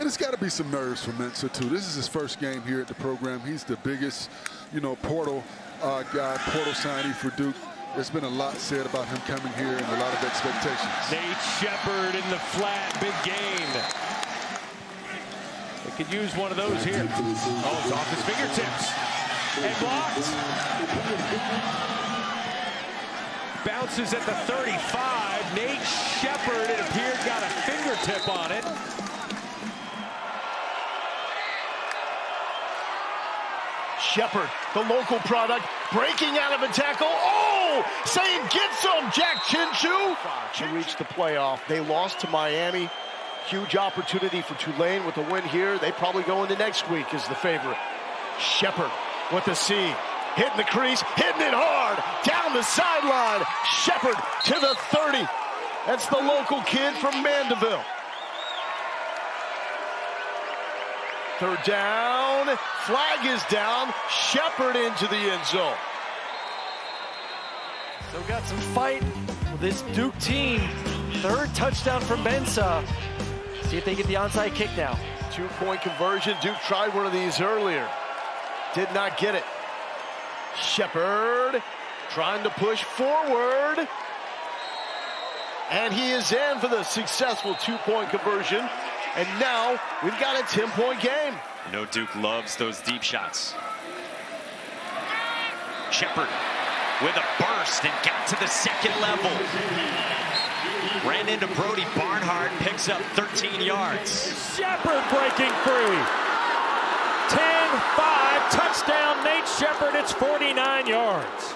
it's got to be some nerves for Mensah, too. This is his first game here at the program. He's the biggest, portal guy, portal signee for Duke. There's been a lot said about him coming here and a lot of expectations. Nate Sheppard in the flat, big gain. They could use one of those here. Oh, it's off his fingertips. And blocked. Bounces at the 35. Nate Sheppard, it appeared, got a fingertip on it. Sheppard, the local product, breaking out of a tackle. Oh, saying get some, Jack Chinchu. To reach the playoff. They lost to Miami. Huge opportunity for Tulane with a win here. They probably go into next week as the favorite. Sheppard with the C, hitting the crease, hitting it hard, down the sideline. Sheppard to the 30. That's the local kid from Mandeville. Third down, flag is down, Sheppard into the end zone. So got some fight with this Duke team. Third touchdown for Mensah. See if they get the onside kick now. 2-point conversion. Duke tried one of these earlier. Did not get it. Sheppard trying to push forward. And he is in for the successful 2-point conversion. And now we've got a 10-point game. You know Duke loves those deep shots. Sheppard with a burst and got to the second level. Ran into Brody Barnhart, picks up 13 yards. Sheppard breaking free. 10-5, touchdown Nate Sheppard, it's 49 yards.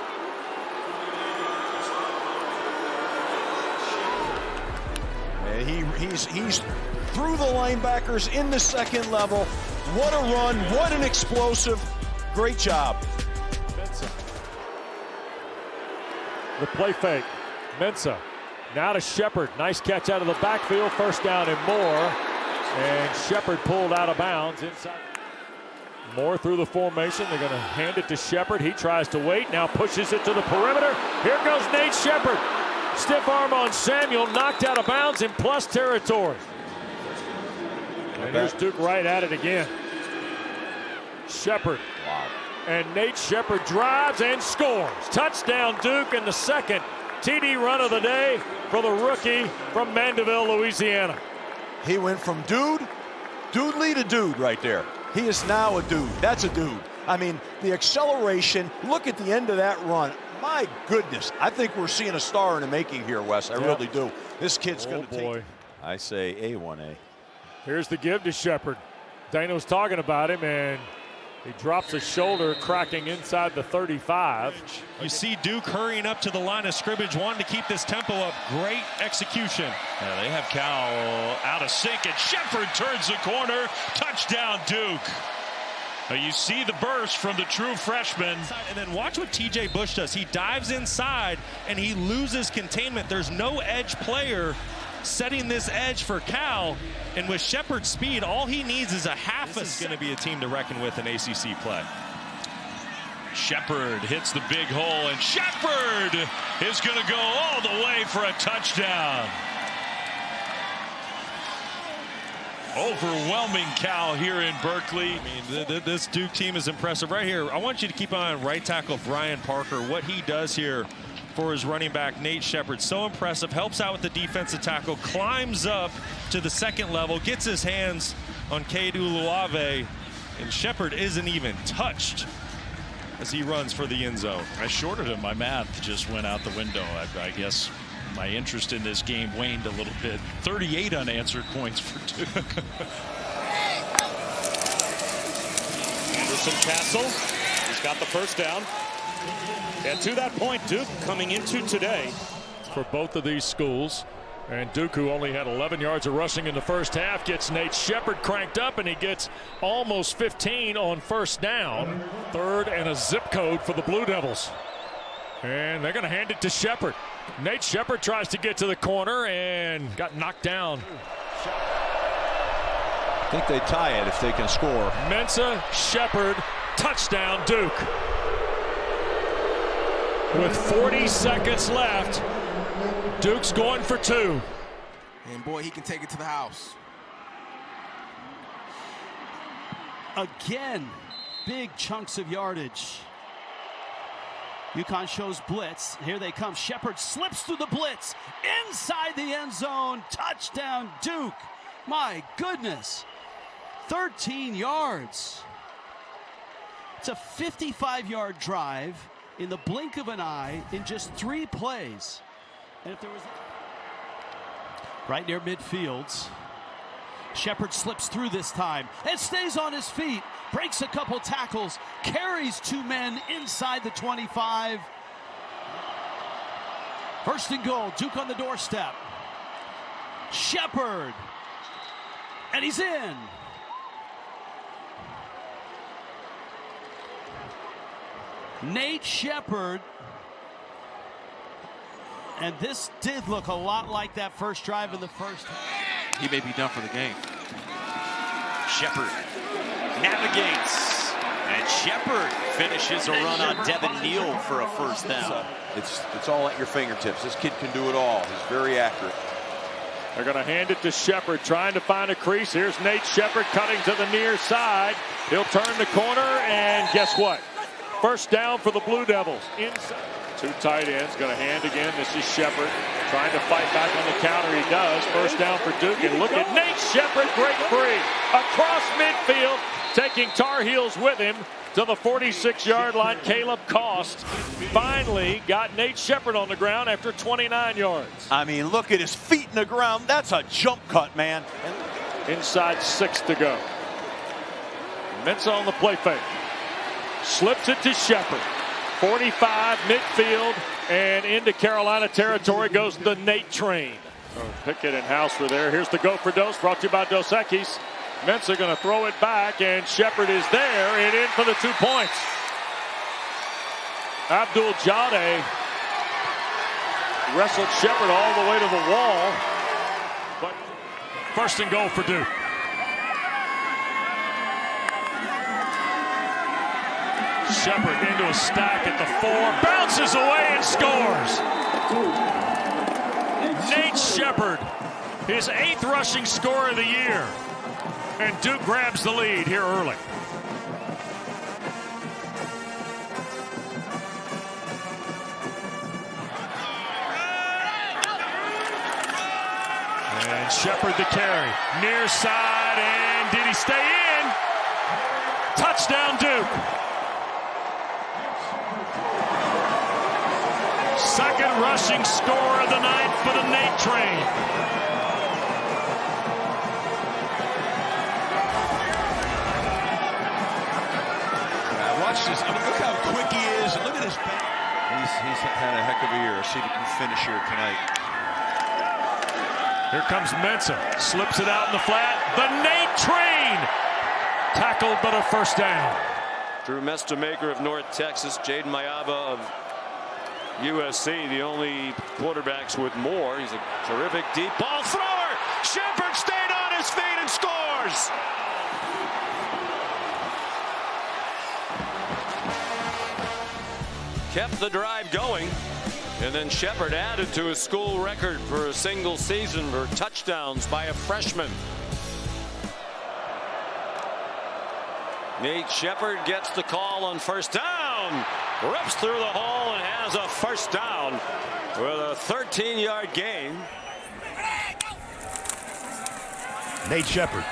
He's through the linebackers in the second level. What a run, what an explosive. Great job. Mensah. The play fake. Mensah. Now to Sheppard. Nice catch out of the backfield. First down and more. And Sheppard pulled out of bounds inside. Moore through the formation. They're going to hand it to Sheppard. He tries to wait. Now pushes it to the perimeter. Here goes Nate Sheppard. Stiff arm on Samuel. Knocked out of bounds in plus territory. And here's Duke right at it again. Sheppard. Wow. And Nate Sheppard drives and scores. Touchdown Duke in the second TD run of the day for the rookie from Mandeville, Louisiana. He went from dudely to dude right there. He is now a dude. That's a dude. I mean, the acceleration, look at the end of that run. My goodness, I think we're seeing a star in the making here, Wes. I really do. This kid's going to take. I say A1A. Here's the give to Sheppard. Dana was talking about him, and he drops his shoulder, cracking inside the 35. You see Duke hurrying up to the line of scrimmage, wanting to keep this tempo up. Great execution. They have Cal out of sync, and Sheppard turns the corner. Touchdown, Duke. You see the burst from the true freshman. And then watch what T.J. Bush does. He dives inside, and he loses containment. There's no edge player setting this edge for Cal. And with Sheppard's speed, all he needs is a half. This is going to be a team to reckon with in ACC play. Sheppard hits the big hole, and Sheppard is going to go all the way for a touchdown. Overwhelming Cal here in Berkeley. I mean, this Duke team is impressive. Right here, I want you to keep an eye on right tackle Brian Parker, what he does here for his running back, Nate Sheppard. So impressive, helps out with the defensive tackle, climbs up to the second level, gets his hands on Cade Uluave, and Sheppard isn't even touched as he runs for the end zone. I shorted him. My math just went out the window. I guess my interest in this game waned a little bit. 38 unanswered points for Duke. Anderson Castle, he's got the first down. And to that point, Duke coming into today. For both of these schools. And Duke, who only had 11 yards of rushing in the first half, gets Nate Sheppard cranked up, and he gets almost 15 on first down. Third and a zip code for the Blue Devils. And they're going to hand it to Sheppard. Nate Sheppard tries to get to the corner and got knocked down. I think they tie it if they can score. Mensah, Sheppard, touchdown Duke. With 40 seconds left, Duke's going for two. And boy, he can take it to the house. Again, big chunks of yardage. UConn shows blitz. Here they come. Sheppard slips through the blitz. Inside the end zone. Touchdown, Duke. My goodness. 13 yards. It's a 55-yard drive in the blink of an eye in just 3 plays. And if there was right near midfield, Sheppard slips through this time and stays on his feet, breaks a couple tackles, carries 2 men inside the 25. First and goal, Duke on the doorstep. Sheppard, and he's in. Nate Sheppard, and this did look a lot like that first drive in the first half. He may be done for the game. Sheppard navigates, and Sheppard finishes a run on Devin Neal for a first down. It's all at your fingertips. This kid can do it all. He's very accurate. They're going to hand it to Sheppard, trying to find a crease. Here's Nate Sheppard cutting to the near side. He'll turn the corner, and guess what? First down for the Blue Devils. Inside. 2 tight ends, going to hand again. This is Sheppard trying to fight back on the counter. He does. First down for Duke, and look at Nate Sheppard break free across midfield, taking Tar Heels with him to the 46-yard line. Caleb Cost finally got Nate Sheppard on the ground after 29 yards. I mean, look at his feet in the ground. That's a jump cut, man. Inside 6 to go. Mensah on the play fake. Slips it to Sheppard. 45 midfield, and into Carolina territory goes the Nate train. Pickett and House were there. Here's the go for Dos, brought to you by Dos Equis. Mensah going to throw it back, and Sheppard is there and in for the 2 points. Abdul Jade wrestled Sheppard all the way to the wall. But first and goal for Duke. Sheppard into a stack at the 4, bounces away and scores. Nate Sheppard, his 8th rushing score of the year. And Duke grabs the lead here early. And Sheppard the carry. Near side, and did he stay in? Touchdown Duke. Second rushing score of the night for the Nate train. Watch this. I mean, look how quick he is. Look at his back. He's had a heck of a year. See if he can finish here tonight. Here comes Mensah. Slips it out in the flat. The Nate train. Tackled, but a first down. Drew Mestamaker of North Texas. Jaden Mayava of USC, the only quarterbacks with more. He's a terrific deep ball thrower. Sheppard stayed on his feet and scores. Kept the drive going, and then Sheppard added to his school record for a single season for touchdowns by a freshman. Nate Sheppard gets the call on first down, rips through the hole and has a first down with a 13-yard gain. Nate Sheppard.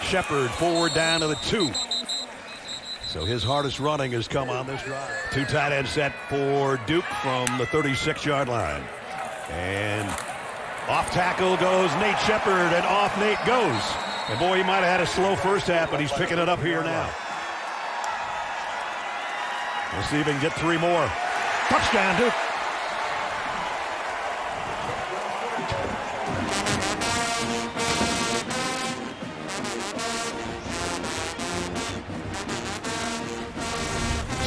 Sheppard forward down to the 2. So his hardest running has come on this drive. 2 tight end set for Duke from the 36-yard line. And off tackle goes Nate Sheppard, and off Nate goes. And boy, he might have had a slow first half, but he's picking it up here now. We'll see if he can get 3 more. Touchdown, Duke.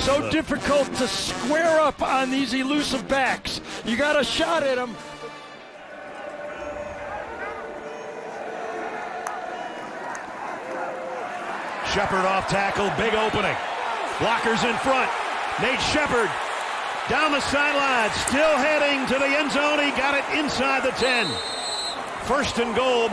So difficult to square up on these elusive backs. You got a shot at him. Sheppard off tackle, big opening. Blockers in front. Nate Sheppard down the sideline, still heading to the end zone. He got it inside the 10. First and goal.